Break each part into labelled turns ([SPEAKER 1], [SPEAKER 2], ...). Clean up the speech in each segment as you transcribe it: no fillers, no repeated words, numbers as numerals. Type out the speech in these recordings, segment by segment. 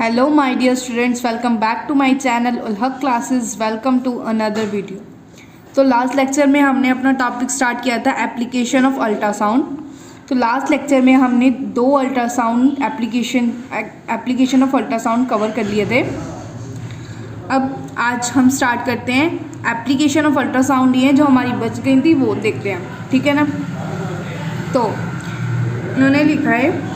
[SPEAKER 1] Hello my dear students, welcome back to my channel Ulhaq Classes. Welcome to another video. तो last lecture में हमने अपना topic start किया था application of ultrasound. तो last lecture में हमने दो ultrasound application of ultrasound cover कर लिए थे। अब आज हम स्टार्ट करते हैं एप्लीकेशन ऑफ अल्ट्रासाउंड ही है जो हमारी बच गई थी वो देखते हैं, ठीक है ना। तो उन्होंने लिखा है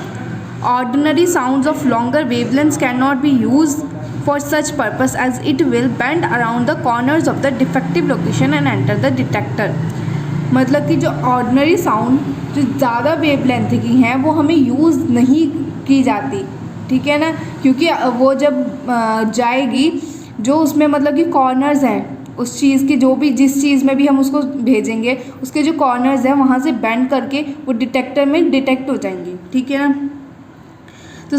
[SPEAKER 1] ordinary sounds of longer wavelengths cannot be used for such purpose as it will bend around the corners of the defective location and enter the detector। मतलब कि जो ऑर्डिनरी साउंड जो ज़्यादा वेवलेंथ की हैं वो हमें यूज़ नहीं की जाती, ठीक है ना, क्योंकि वो जब जाएगी जो उसमें मतलब कि कॉर्नर्स हैं उस चीज़ के, जो भी जिस चीज़ में भी हम उसको भेजेंगे उसके जो कॉर्नर्स हैं वहाँ से बेंड करके वो डिटेक्टर में डिटेक्ट हो जाएंगी, ठीक है ना। तो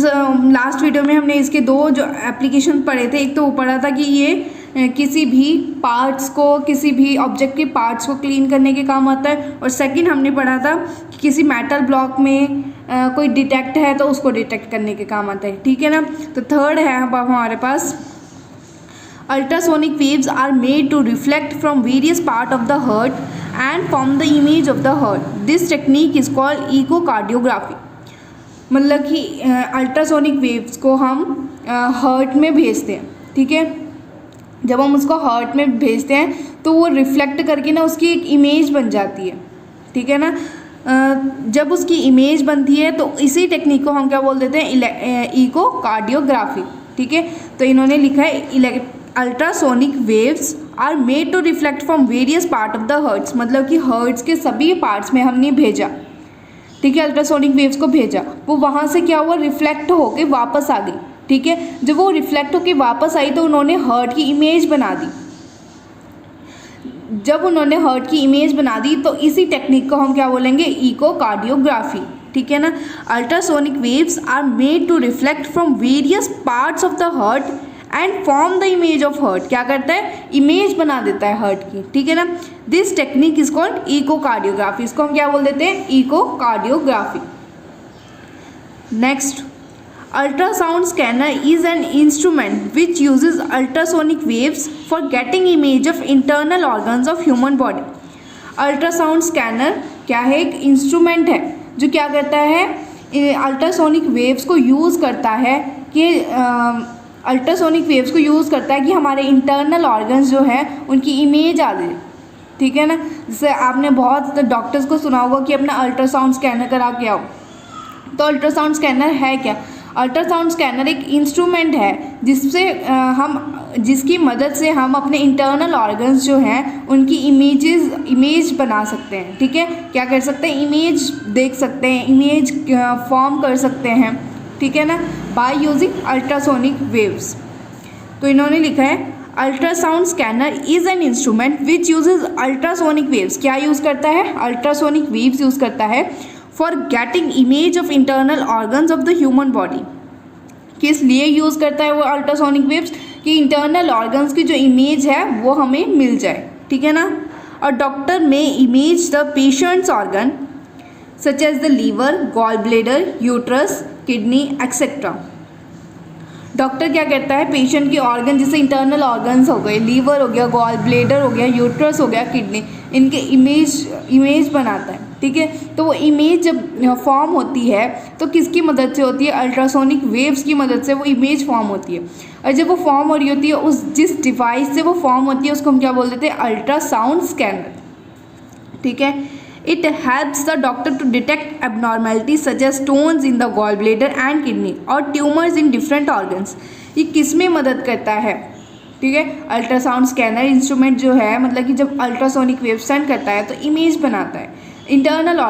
[SPEAKER 1] लास्ट वीडियो में हमने इसके दो जो एप्लीकेशन पढ़े थे, एक तो वो पढ़ा था कि ये किसी भी पार्ट्स को, किसी भी ऑब्जेक्ट के पार्ट्स को क्लीन करने के काम आता है, और सेकंड हमने पढ़ा था कि किसी मेटल ब्लॉक में कोई डिटेक्ट है तो उसको डिटेक्ट करने के काम आता है, ठीक है ना। तो थर्ड है अब हमारे पास ultrasonic waves are made to reflect from various part of the heart and form the image of the heart. This technique is called echocardiography. मतलब कि अल्ट्रासोनिक वेव्स को हम हार्ट में भेजते हैं, ठीक है। जब हम उसको हार्ट में भेजते हैं तो वो रिफ्लेक्ट करके ना उसकी एक इमेज बन जाती है, ठीक है ना। जब उसकी इमेज बनती है तो इसी टेक्निक को हम क्या बोल देते हैं, इकोकार्डियोग्राफी, ठीक है। तो इन्होंने लिखा है ultrasonic waves are made to reflect from various part of the hearts. मतलब कि हर्ट्स के सभी पार्ट्स में हमने भेजा, ठीक है, अल्ट्रासोनिक वेव्स को भेजा, वो वहाँ से क्या हुआ, रिफ्लेक्ट होके वापस आ गई, ठीक है। जब वो रिफ्लेक्ट होके वापस आई तो उन्होंने हार्ट की इमेज बना दी। जब उन्होंने हार्ट की इमेज बना दी तो इसी टेक्निक को हम क्या बोलेंगे, इकोकार्डियोग्राफी, ठीक है ना। Ultrasonic waves are made to reflect from various parts of the heart and form the image of heart. क्या करता है, इमेज बना देता है हार्ट की, ठीक है ना। This technique is called echocardiography. इसको हम क्या बोल देते हैं, echocardiography. Next, ultrasound scanner is an instrument which uses ultrasonic waves for getting image of internal organs of human body. Ultrasound scanner क्या है, एक इंस्ट्रूमेंट है जो क्या करता है, अल्ट्रासोनिक वेव्स को यूज़ करता है कि अल्ट्रासोनिक वेव्स को यूज़ करता है कि हमारे इंटरनल ऑर्गन्स जो हैं उनकी इमेज आ जाए, ठीक है ना। जैसे आपने बहुत डॉक्टर्स को सुना होगा कि अपना अल्ट्रासाउंड स्कैनर करा के आओ। तो अल्ट्रासाउंड स्कैनर है क्या, अल्ट्रासाउंड स्कैनर एक इंस्ट्रूमेंट है जिसकी मदद से हम अपने इंटरनल ऑर्गन्स जो हैं उनकी इमेज बना सकते हैं, ठीक है। क्या कर सकते हैं, इमेज देख सकते हैं, इमेज फॉर्म कर सकते हैं, ठीक है ना, बाय यूजिंग अल्ट्रासोनिक वेव्स। तो इन्होंने लिखा है ultrasound scanner is an instrument which uses ultrasonic waves. क्या यूज़ करता है, अल्ट्रासोनिक वेव्स यूज़ करता है for getting image of internal organs of the human body. किस लिए यूज़ करता है वो अल्ट्रासोनिक वेव्स, कि इंटरनल ऑर्गन्स की जो इमेज है वो हमें मिल जाए, ठीक है ना। और डॉक्टर में image the patient's organ such as the liver, gall bladder, uterus, kidney etcetera. Doctor क्या करता है, पेशेंट के ऑर्गन जैसे इंटरनल ऑर्गन्स हो गए, लीवर हो गया, गॉल ब्लेडर हो गया, यूट्रस हो गया, किडनी, इनके इमेज बनाता है, ठीक है। तो वो इमेज जब फॉर्म होती है तो किसकी मदद से होती है, अल्ट्रासोनिक वेव्स की मदद से वो इमेज फॉर्म होती है। और जब वो फॉर्म हो रही होती है उस जिस डिवाइस से वो फॉर्म होती है उसको हम क्या बोल देते हैं, अल्ट्रासाउंड स्कैनर, ठीक है। It helps the doctor to detect abnormalities such as stones in the gallbladder and kidney or tumors in different organs। ये किस में मदद करता है, ठीक है, अल्ट्रासाउंड स्कैनर इंस्ट्रूमेंट जो है, मतलब कि जब अल्ट्रासोनिक वेव सेंड करता है तो इमेज बनाता है इंटरनल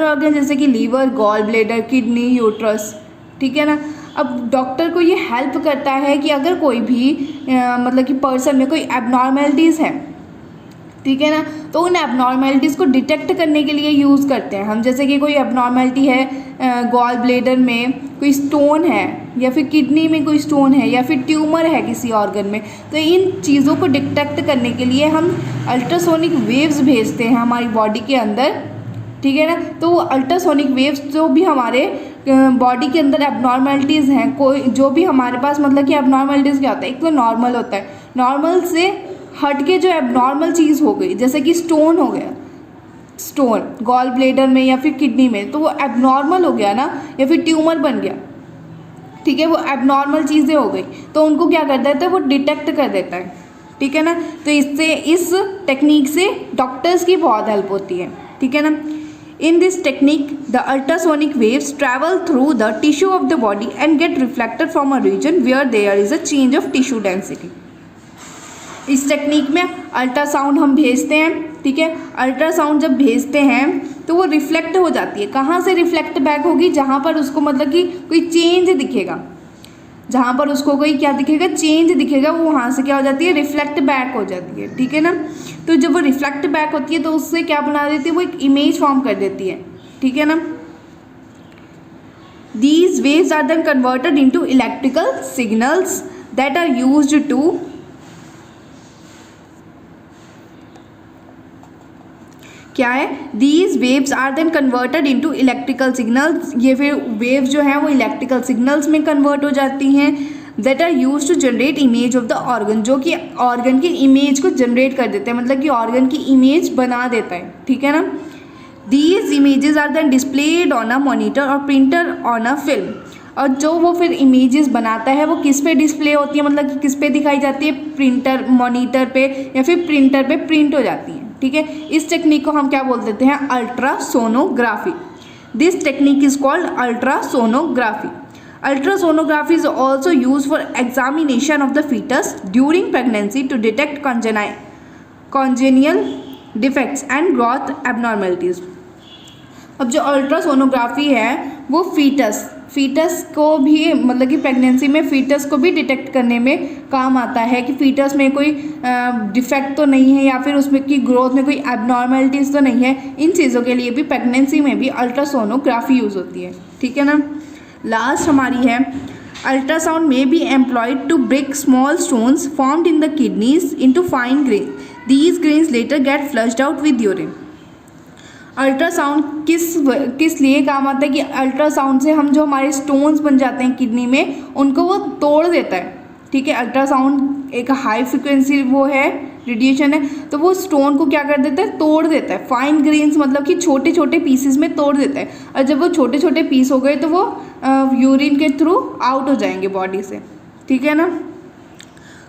[SPEAKER 1] ऑर्गन जैसे कि liver, gall bladder, kidney, uterus, ठीक है ना। अब डॉक्टर को ये हेल्प करता है कि अगर कोई भी मतलब कि पर्सन में कोई एबनॉर्मेलिटीज़ है, ठीक है ना, तो उन एबनॉर्मेलिटीज़ को डिटेक्ट करने के लिए यूज़ करते हैं हम। जैसे कि कोई एबनॉर्मेलिटी है, गॉल ब्लेडर में कोई स्टोन है, या फिर किडनी में कोई स्टोन है, या फिर ट्यूमर है किसी ऑर्गन में, तो इन चीज़ों को डिटेक्ट करने के लिए हम अल्ट्रासोनिक वेव्स भेजते हैं हमारी बॉडी के अंदर, ठीक है ना। तो वो अल्ट्रासोनिक वेव्स जो भी हमारे बॉडी के अंदर एबनॉर्मलिटीज़ हैं, कोई जो भी हमारे पास मतलब कि एबनॉर्मलिटीज़ क्या होता है, एक तो नॉर्मल होता है, नॉर्मल से हट के जो एबनॉर्मल चीज़ हो गई, जैसे कि स्टोन हो गया, स्टोन गॉल ब्लेडर में या फिर किडनी में, तो वो एबनॉर्मल हो गया ना, या फिर ट्यूमर बन गया, ठीक है, वो एबनॉर्मल चीज़ें हो गई, तो उनको क्या कर देता है, वो डिटेक्ट कर देता है, ठीक है ना। तो इससे इस टेक्निक से डॉक्टर्स की बहुत हेल्प होती है, ठीक है ना। In this technique the ultrasonic waves travel through the tissue of the body and get reflected from a region where there is a change of tissue density. इस टेक्निक में अल्ट्रासाउंड हम भेजते हैं, ठीक है, अल्ट्रासाउंड जब भेजते हैं तो वो रिफ्लेक्ट हो जाती है, कहाँ से रिफ्लेक्ट बैक होगी, जहाँ पर उसको मतलब कि कोई चेंज दिखेगा, जहाँ पर उसको कोई क्या दिखेगा, चेंज दिखेगा, वो वहाँ से क्या हो जाती है, रिफ्लेक्ट बैक हो जाती है, ठीक है ना। तो जब वो रिफ्लेक्ट बैक होती है तो उससे क्या बना देती है, वो एक इमेज फॉर्म कर देती है, ठीक है ना। These waves are then converted into electrical signals that are used to क्या है, these waves are then converted into electrical signals, ये फिर वेव जो है वो इलेक्ट्रिकल सिग्नल्स में कन्वर्ट हो जाती हैं, that are use to generate image of the organ, जो कि ऑर्गन की इमेज को जनरेट कर देते हैं, मतलब कि ऑर्गन की इमेज बना देता है, ठीक है ना। These images are then displayed on a monitor और प्रिंटर ऑन अ फिल्म, और जो वो फिर इमेजेस बनाता है वो किस पे डिस्प्ले होती है, मतलब कि किस पे दिखाई जाती है, प्रिंटर, मॉनिटर पे या फिर प्रिंटर पे प्रिंट हो जाती है, ठीक है। इस टेक्निक को हम क्या बोल देते हैं, ultrasonography. This technique is called ultrasonography. Ultrasonography is also use for examination of the foetus during pregnancy to detect congenial defects and growth abnormalities. अब जो अल्ट्रासोनोग्राफी है वो फीटस को भी मतलब कि प्रेगनेंसी में फीटस को भी डिटेक्ट करने में काम आता है कि फीटस में कोई डिफेक्ट तो नहीं है या फिर उसमें की ग्रोथ में कोई एबनॉर्मेलिटीज़ तो नहीं है। इन चीज़ों के लिए भी प्रेगनेंसी में भी अल्ट्रासोनोग्राफी यूज़ होती है, ठीक है ना। लास्ट हमारी है, अल्ट्रासाउंड में be employed to break small stones formed in the kidneys into fine grain, these grains later get flushed out with urine. Ultrasound किस लिए काम आता है कि अल्ट्रासाउंड से हम जो हमारे स्टोन्स बन जाते हैं किडनी में उनको वो तोड़ देता है, ठीक है। अल्ट्रासाउंड एक हाई फ्रिक्वेंसी वो है, रेडिएशन है, तो वो स्टोन को क्या कर देता है, तोड़ देता है, फाइन ग्रेन्स मतलब कि छोटे छोटे पीसेस में तोड़ देता है, और जब वो छोटे छोटे पीस हो गए तो वो यूरिन के थ्रू आउट हो जाएंगे बॉडी से, ठीक है ना।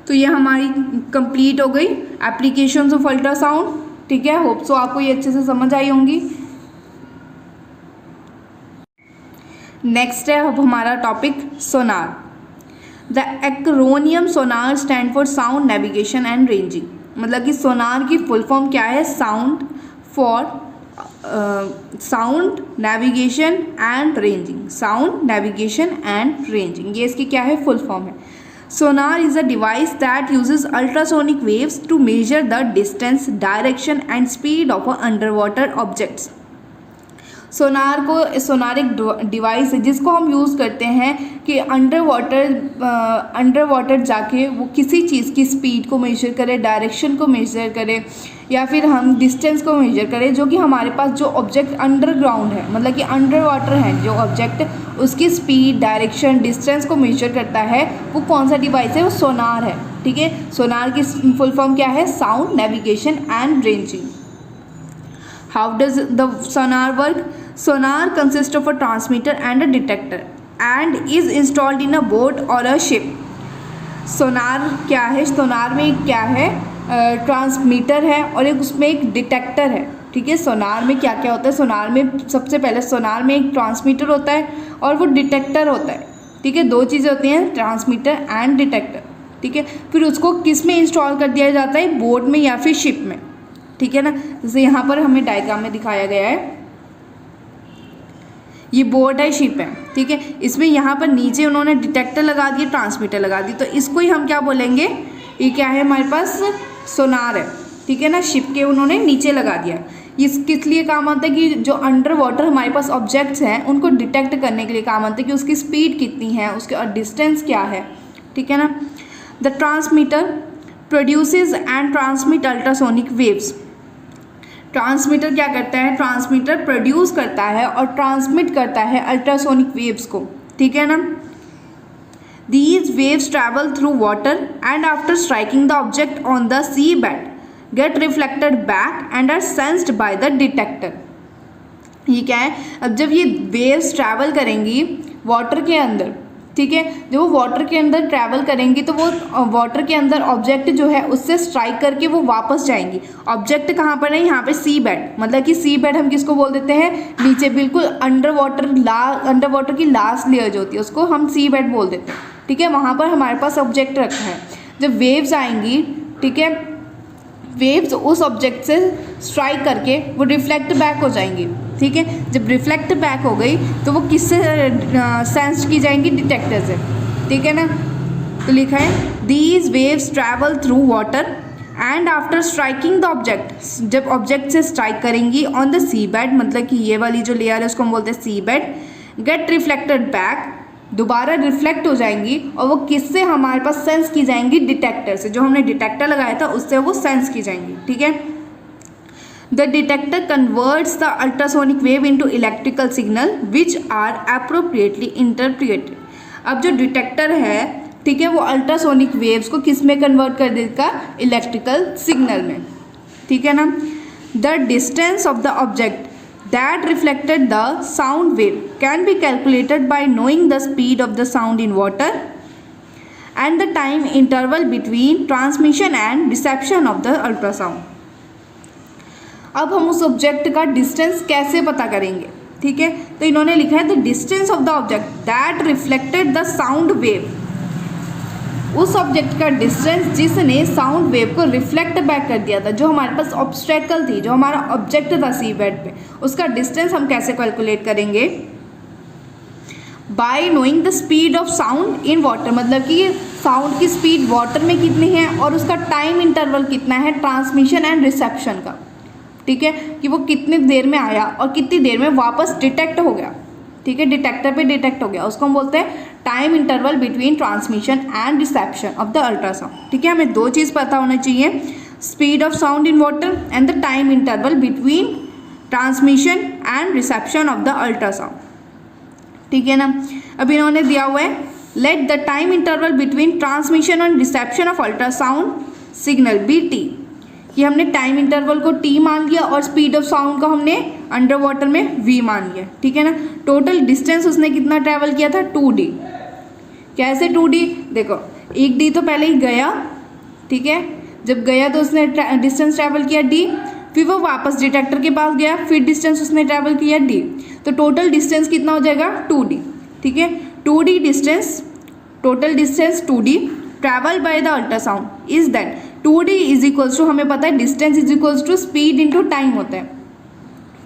[SPEAKER 1] तो ये हमारी कंप्लीट हो गई एप्लीकेशंस ऑफ अल्ट्रासाउंड, ठीक है। होप सो आपको ये अच्छे से समझ आई होंगी। नेक्स्ट है अब हमारा topic Sonar. The acromion Sonar stand for sound navigation and ranging, मतलब कि सोनार की फुल फॉर्म क्या है, sound for sound navigation and ranging, sound navigation and ranging, ये इसकी क्या है, फुल फॉर्म है। Sonar is a device that uses ultrasonic waves to measure the distance, direction and speed of underwater objects. सोनार एक device है जिसको हम use करते हैं कि अंडर वाटर जाके वो किसी चीज़ की स्पीड को मेजर करे, डायरेक्शन को मेजर करे, या फिर हम डिस्टेंस को मेजर करें, जो कि हमारे पास जो ऑब्जेक्ट अंडरग्राउंड है, मतलब कि अंडर वाटर है जो ऑब्जेक्ट, उसकी स्पीड, डायरेक्शन, डिस्टेंस को मेजर करता है, वो कौन सा डिवाइस है, वो सोनार है, ठीक है। सोनार की फुल फॉर्म क्या है, sound navigation and ranging. How does the Sonar work? Sonar consists of a transmitter and a detector and is installed in a boat or a ship. सोनार क्या है, सोनार में क्या है, ट्रांसमीटर है और एक उसमें एक डिटेक्टर है, ठीक है। सोनार में क्या क्या होता है, सोनार में सबसे पहले सोनार में एक ट्रांसमीटर होता है और वो डिटेक्टर होता है, ठीक है। दो चीज़ें होती हैं, ट्रांसमीटर एंड डिटेक्टर, ठीक है। फिर उसको किस में इंस्टॉल कर दिया जाता है, बोट में या फिर शिप में, ठीक है ना। जैसे यहाँ पर हमें डायग्राम में दिखाया गया है, ये बोट है, शिप है, ठीक है। इसमें यहाँ पर नीचे उन्होंने डिटेक्टर लगा दिए, ट्रांसमीटर लगा दी, तो इसको ही हम क्या बोलेंगे, ये क्या है, हमारे पास सोनार है, ठीक है ना। शिप के उन्होंने नीचे लगा दिया। इस किस लिए काम आता है कि जो अंडर वाटर हमारे पास ऑब्जेक्ट्स हैं उनको डिटेक्ट करने के लिए काम आता है कि उसकी स्पीड कितनी है, उसके और डिस्टेंस क्या है, ठीक है ना। The transmitter produces and transmit ultrasonic waves. Transmitter क्या करता है, ट्रांसमीटर प्रोड्यूस करता है और ट्रांसमिट करता है अल्ट्रासोनिक वेव्स को, ठीक है ना। These waves travel through water and after striking the object on the seabed get reflected back and are sensed by the detector। ये क्या है, अब जब ये वेव्स ट्रैवल करेंगी वाटर के अंदर, ठीक है, जब वो वाटर के अंदर ट्रैवल करेंगी तो वो वाटर के अंदर ऑब्जेक्ट जो है उससे स्ट्राइक करके वो वापस जाएंगी। ऑब्जेक्ट कहाँ पर है, यहाँ पे सी बेड, मतलब कि सी बेड हम किसको बोल देते हैं, नीचे बिल्कुल अंडर वाटर की लास्ट लेयर जो होती है उसको हम सी बेड बोल देते हैं, ठीक है। वहाँ पर हमारे पास ऑब्जेक्ट रखा है, जब वेव्स आएंगी, ठीक है, वेव्स उस ऑब्जेक्ट से स्ट्राइक करके वो रिफ्लेक्ट बैक हो जाएंगी, ठीक है। जब रिफ्लेक्ट बैक हो गई तो वो किससे सेंस की जाएंगी, डिटेक्टर से, ठीक है ना। तो लिखा है these waves travel through water and after striking the object, जब ऑब्जेक्ट से स्ट्राइक करेंगी ऑन द सी बेड, मतलब कि ये वाली जो लेयर है उसको हम बोलते हैं सी बेड, गेट रिफ्लेक्टेड बैक, दोबारा रिफ्लेक्ट हो जाएंगी और वो किससे हमारे पास सेंस की जाएंगी, डिटेक्टर से, जो हमने डिटेक्टर लगाया था उससे वो सेंस की जाएंगी, ठीक है। The detector converts the ultrasonic wave into electrical signal which are appropriately interpreted. अब जो डिटेक्टर है, ठीक है, वो अल्ट्रासोनिक वेव्स को किस में कन्वर्ट कर देगा, इलेक्ट्रिकल सिग्नल में, ठीक है ना। The distance of the object that reflected the sound wave can be calculated by knowing the speed of the sound in water and the time interval between transmission and reception of the ultrasound। अब हम उस object का distance कैसे पता करेंगे, ठीक है। तो इन्होंने लिखा है the distance of the object that reflected the sound wave, उस ऑब्जेक्ट का डिस्टेंस जिसने साउंड वेव को रिफ्लेक्ट बैक कर दिया था, जो हमारे पास ऑब्स्टेकल थी, जो हमारा ऑब्जेक्ट था सी बेड पे, उसका डिस्टेंस हम कैसे कैलकुलेट करेंगे, bye knowing the speed of sound in water, मतलब कि साउंड की स्पीड वाटर में कितनी है और उसका टाइम इंटरवल कितना है ट्रांसमिशन एंड रिसेप्शन का, ठीक है, कि वो कितनी देर में आया और कितनी देर में वापस डिटेक्ट हो गया, ठीक है, डिटेक्टर पे डिटेक्ट हो गया, उसको हम बोलते हैं time interval between transmission and reception of the ultrasound, ठीक है। हमें दो चीज़ पता होना चाहिए, speed of sound in water and the time interval between transmission and reception of the ultrasound, ठीक है ना। अब इन्होंने दिया हुआ है let the time interval between transmission and reception of ultrasound signal be t, कि हमने टाइम इंटरवल को टी मान लिया और स्पीड ऑफ साउंड को हमने अंडर वाटर में वी मान लिया, ठीक है ना। टोटल डिस्टेंस उसने कितना ट्रैवल किया था, 2D। कैसे 2D, देखो 1D तो पहले ही गया, ठीक है, जब गया तो उसने डिस्टेंस ट्रैवल किया D, फिर वो वापस डिटेक्टर के पास गया, फिर डिस्टेंस उसने ट्रैवल किया D, तो टोटल डिस्टेंस कितना हो जाएगा 2D, ठीक है। 2D distance, total distance 2D travel by the ultrasound is that 2D is equals to, हमें पता है distance is equals to speed into time होता है,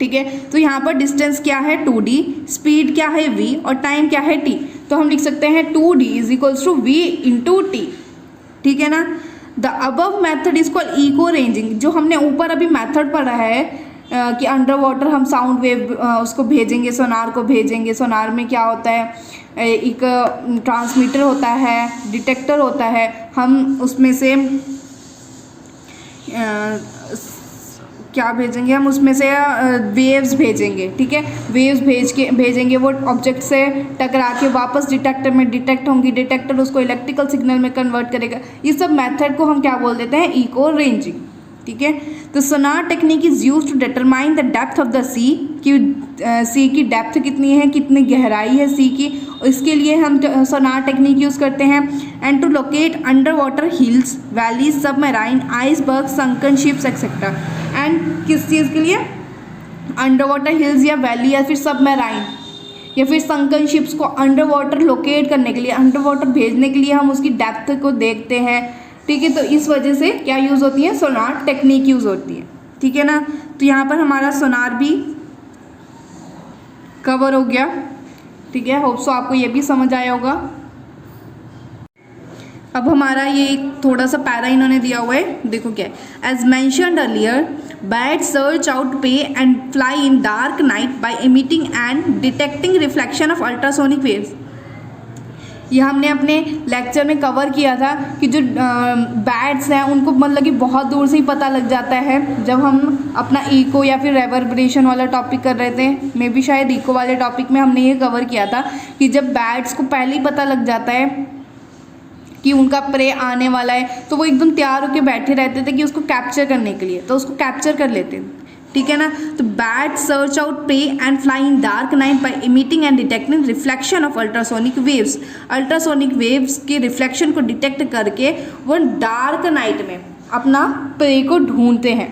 [SPEAKER 1] ठीक है। तो यहाँ पर डिस्टेंस क्या है 2D, स्पीड क्या है v और टाइम क्या है t, तो हम लिख सकते हैं 2D is equals to v into t, ठीक है ना। The above method is called echo ranging, जो हमने ऊपर अभी मैथड पढ़ा है कि अंडर वाटर हम साउंड वेव उसको भेजेंगे, सोनार को भेजेंगे, सोनार में क्या होता है, एक ट्रांसमीटर होता है, डिटेक्टर होता है, हम उसमें से क्या भेजेंगे, हम उसमें से वेव्स भेजेंगे, ठीक है, वेव्स भेजेंगे, वो ऑब्जेक्ट से टकरा के वापस डिटेक्टर में डिटेक्ट होंगी, डिटेक्टर उसको इलेक्ट्रिकल सिग्नल में कन्वर्ट करेगा। ये सब मेथड को हम क्या बोल देते हैं, इको रेंजिंग, ठीक है। तो sonar technique is use to determine the depth of the sea, कि सी की डेप्थ कितनी है, कितनी गहराई है सी की, इसके लिए हम सोनार टेक्निक यूज़ करते हैं। And to locate under water hills, valleys, submarine, iceberg, sunken ships etcetera. And किस चीज़ के लिए, अंडर वाटर हिल्स या वैली या फिर सबमराइन या फिर संकन शिप्स को अंडर वाटर लोकेट करने के लिए, अंडर वाटर भेजने के लिए हम उसकी डेप्थ को देखते हैं, ठीक है। तो इस वजह से क्या यूज़ होती है, सोनार टेक्निक यूज़ होती है, ठीक है ना। तो यहाँ पर हमारा सोनार भी कवर हो गया, ठीक है। होप सो आपको ये भी समझ आया होगा। अब हमारा ये एक थोड़ा सा पैरा इन्होंने दिया हुआ है, देखो क्या है, as mentioned earlier birds search out prey and fly in dark night by emitting and detecting reflection of ultrasonic waves। ये हमने अपने लेक्चर में कवर किया था कि जो बैट्स हैं उनको मतलब कि बहुत दूर से ही पता लग जाता है। जब हम अपना इको या फिर रेवर्बरेशन वाला टॉपिक कर रहे थे, मे बी शायद इको वाले टॉपिक में हमने ये कवर किया था कि जब बैट्स को पहले ही पता लग जाता है कि उनका प्रे आने वाला है तो वो एकदम तैयार होकर बैठे रहते थे कि उसको कैप्चर करने के लिए, तो उसको कैप्चर कर लेते हैं। ठीक है ना। तो bat search out prey and fly in dark night by emitting and detecting reflection of ultrasonic waves. Ultrasonic waves के रिफ्लेक्शन को डिटेक्ट करके वो डार्क नाइट में अपना प्रे को ढूंढते हैं।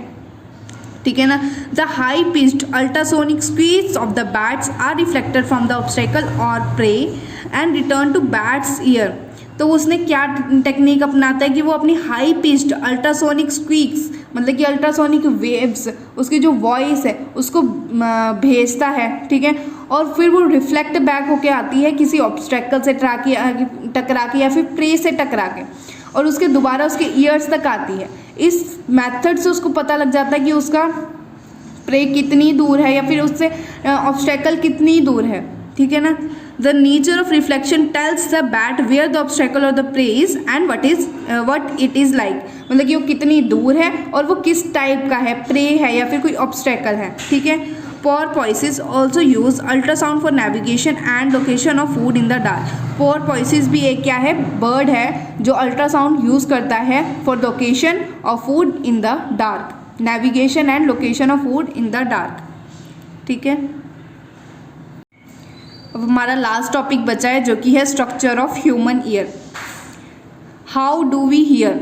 [SPEAKER 1] ठीक है ना। The high pitched ultrasonic screech of the bats are reflected from the obstacle और prey and return to bats ear. तो उसने क्या टेक्निक अपनाता है कि वो अपनी हाई पिच्ड अल्ट्रासोनिक स्क्वीक्स मतलब कि अल्ट्रासोनिक वेव्स उसकी जो वॉइस है उसको भेजता है। ठीक है। और फिर वो रिफ्लेक्ट बैक होके आती है किसी ऑब्स्टेकल से टकरा के या फिर प्रे से टकरा के, और उसके दोबारा उसके ईयर्स तक आती है। इस मेथड से उसको पता लग जाता है कि उसका प्रे कितनी दूर है या फिर उससे ऑब्स्टेकल कितनी दूर है। ठीक है ना। The nature of reflection tells the bat where the obstacle or the prey is and what it is like। मतलब कि वो कितनी दूर है और वो किस टाइप का है, प्रे है या फिर कोई ऑब्स्टेकल है। ठीक है। Porpoises also use ultrasound for navigation and location of food in the dark। Porpoises भी एक क्या है, बर्ड है जो अल्ट्रासाउंड यूज़ करता है for location of food in the dark, navigation and location of food in the dark. ठीक है। अब हमारा लास्ट टॉपिक बचा है जो कि है structure of human ear. How do we hear,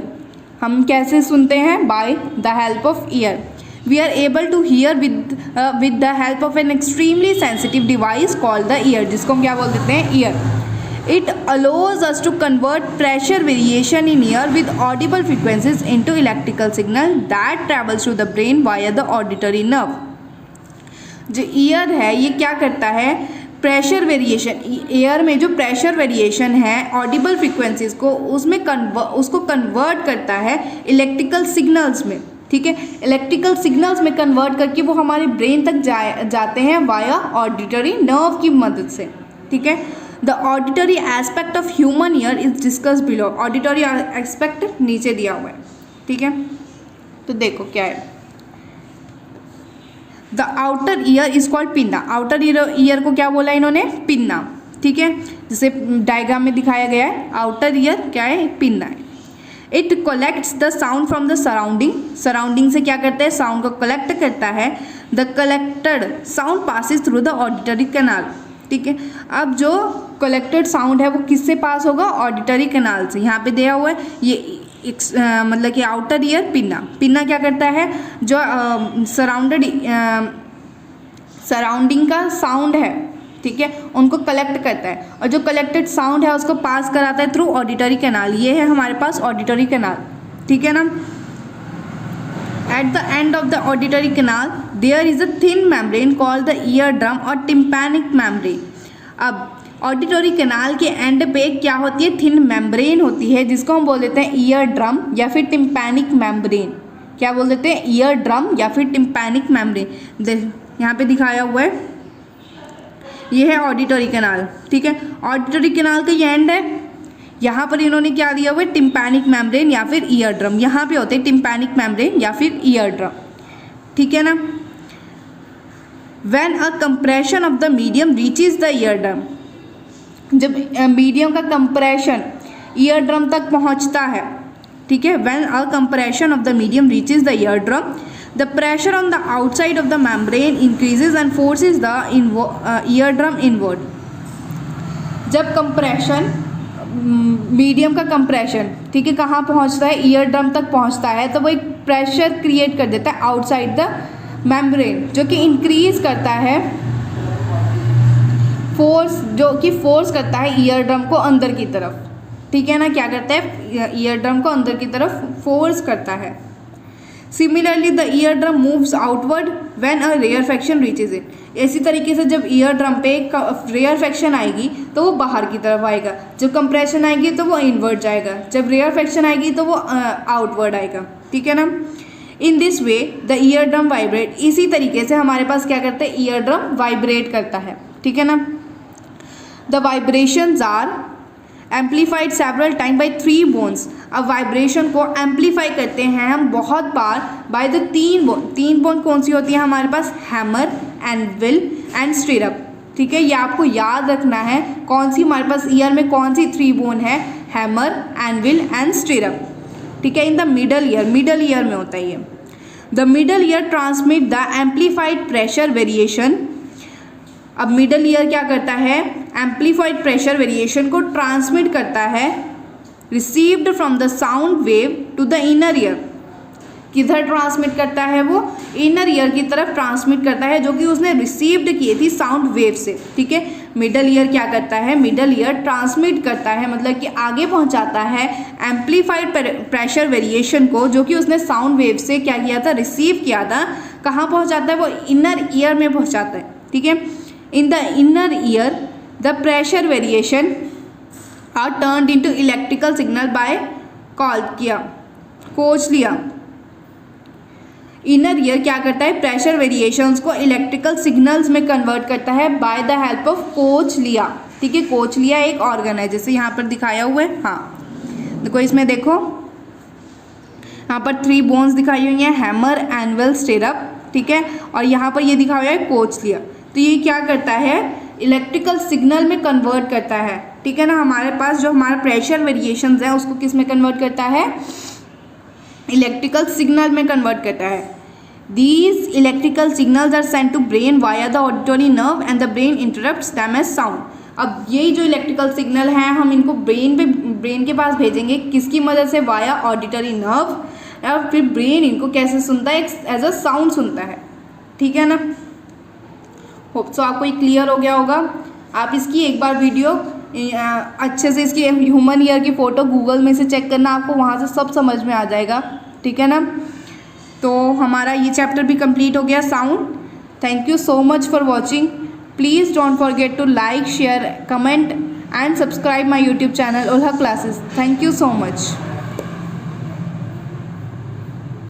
[SPEAKER 1] हम कैसे सुनते हैं? By the help of ear. We are able to hear with the help of an extremely sensitive device called the ear, जिसको हम क्या बोल देते हैं? Ear. It allows us to convert pressure variation in ear with audible frequencies into electrical signal that travels to the brain via the auditory nerve. जो year है ये क्या करता है? प्रेशर वेरिएशन, एयर में जो प्रेशर वेरिएशन है Audible frequencies को उसको कन्वर्ट करता है इलेक्ट्रिकल सिग्नल्स में। ठीक है। इलेक्ट्रिकल सिग्नल्स में कन्वर्ट करके वो हमारे ब्रेन तक जाते हैं वाया ऑडिटरी नर्व की मदद से। ठीक है। The auditory aspect of human year is discuss below. Auditory aspect नीचे दिया हुआ है। ठीक है। तो देखो क्या है, the outer ear is called pinna. Outer ear को क्या बोला इन्होंने? पिन्ना। ठीक है। जैसे डायग्राम में दिखाया गया है, आउटर ईयर क्या है? पिन्ना है। It collects the sound from the surrounding. Surrounding से क्या करता है? साउंड को कलेक्ट करता है। The collected sound passes through the auditory canal. ठीक है। अब जो कलेक्टेड साउंड है वो किससे पास होगा? ऑडिटरी कैनाल से। यहाँ पे दिया हुआ है ये मतलब कि आउटर ईयर पिन्ना। पिन्ना क्या करता है? जो सराउंडिंग का साउंड है, ठीक है, उनको कलेक्ट करता है और जो कलेक्टेड साउंड है उसको पास कराता है थ्रू ऑडिटरी कैनाल। ये है हमारे पास ऑडिटरी कैनाल। ठीक है ना। At the end of the auditory canal there is a thin membrane called the eardrum और टिम्पैनिक मेम्ब्रेन। अब ऑडिटरी कैनाल के एंड पे क्या होती है? थिन मेम्ब्रेन होती है जिसको हम बोल देते हैं ईयर ड्रम या फिर टिम्पैनिक मेम्ब्रेन। क्या बोल देते हैं? ईयर ड्रम या फिर टिम्पैनिक मेम्ब्रेन। यहाँ पे दिखाया हुआ है, ये है ऑडिटरी कैनाल। ठीक है। ऑडिटरी कैनाल का ये एंड है, यहाँ पर इन्होंने क्या दिया हुआ है? टिम्पैनिक मेम्ब्रेन या फिर ईयर ड्रम। यहाँ पे होते हैं टिम्पैनिक मेम्ब्रेन या फिर ईयर ड्रम। ठीक है ना। When a compression of the medium reaches the ear drum, जब मीडियम का कंप्रेशन ईयर ड्रम तक पहुंचता है, ठीक है, when a compression of the medium reaches the ear drum the pressure on the outside of the membrane increases and forces the ear drum inward. जब compression, medium का compression, ठीक है, कहाँ पहुंचता है? ईयर ड्रम तक पहुंचता है, तो वो एक प्रेशर क्रिएट कर देता है आउटसाइड द मेम्ब्रेन जो कि इंक्रीज करता है फोर्स, जो कि फोर्स करता है ईयर ड्रम को अंदर की तरफ। ठीक है ना। क्या करता है? ईयर ड्रम को अंदर की तरफ फोर्स करता है। Similarly the eardrum moves outward when a rarefaction reaches it. इसी तरीके से जब ईयर ड्रम पे रेयर फ्रैक्शन आएगी तो वो बाहर की तरफ आएगा, जब कंप्रेशन आएगी तो वो इनवर्ड जाएगा, जब रेयर फ्रैक्शन आएगी तो वो आउटवर्ड आएगा। ठीक है ना। In this way the ear drum vibrate. इसी तरीके से हमारे पास क्या करते हैं? ईयर ड्रम वाइब्रेट करता है। ठीक है ना। The vibrations are amplified several time by 3 bones. अब वाइब्रेशन को एम्पलीफाई करते हैं हम बहुत बार बाय द 3 बोन कौन सी होती है हमारे पास, हैमर, एनविल एंड स्टिरअप। ठीक है, ये आपको याद रखना है कौन सी हमारे पास ईयर में कौन सी 3 बोन है, हैमर, एनविल एंड स्टिरअप। ठीक है, इन द मिडल ईयर में होता है ये। The middle ear transmit the amplified pressure variation. अब मिडल ईयर क्या करता है, एम्पलीफाइड प्रेशर वेरिएशन को ट्रांसमिट करता है, received from the sound wave to the inner ear. किधर ट्रांसमिट करता है वो, इनर ईयर की तरफ ट्रांसमिट करता है, जो कि उसने रिसीव्ड की थी साउंड वेव से। ठीक है, मिडल ईयर क्या करता है, मिडल ईयर ट्रांसमिट करता है, मतलब कि आगे पहुंचाता है एम्पलीफाइड प्रेशर वेरिएशन को, जो कि उसने साउंड वेव से क्या किया था, रिसीव किया था। कहाँ पहुंचाता है वो, इनर ईयर में पहुंचाता है। ठीक है, in the inner ear the pressure variation are turned into electrical signal by cochlea. Inner ear क्या करता है, प्रेशर वेरिएशंस को इलेक्ट्रिकल सिग्नल्स में कन्वर्ट करता है by the help of cochlea. ठीक है, कोचलिया एक ऑर्गन है, जैसे यहाँ पर दिखाया हुआ है। हाँ देखो, इसमें देखो यहाँ पर 3 बोन्स दिखाई हुई हैं, हैमर, एनविल, स्टिरअप। ठीक है, और यहाँ पर ये दिखा हुआ है कोचलिया। तो ये क्या करता है, इलेक्ट्रिकल सिग्नल में कन्वर्ट करता है। ठीक है ना, हमारे पास जो हमारा प्रेशर वेरिएशंस है उसको किस में कन्वर्ट करता है, इलेक्ट्रिकल सिग्नल में कन्वर्ट करता है। These electrical signals are sent to brain via the auditory nerve and the brain interrupts them as sound। अब यही जो इलेक्ट्रिकल सिग्नल हैं हम इनको ब्रेन के पास भेजेंगे, किसकी मदद से, वाया ऑडिटरी नर्व। और फिर ब्रेन इनको कैसे सुनता है, एज अ साउंड सुनता है। ठीक है ना, होप सो आपको ये क्लियर हो गया होगा। आप इसकी एक बार वीडियो अच्छे से, इसकी ह्यूमन ईयर की फ़ोटो गूगल में से चेक करना, आपको वहाँ से सब समझ में आ जाएगा। ठीक है ना, तो हमारा ये चैप्टर भी कंप्लीट हो गया, sound. Thank you so much for watching. Please don't forget to like, share, comment and subscribe my YouTube channel Ulhaq classes. Thank you so much.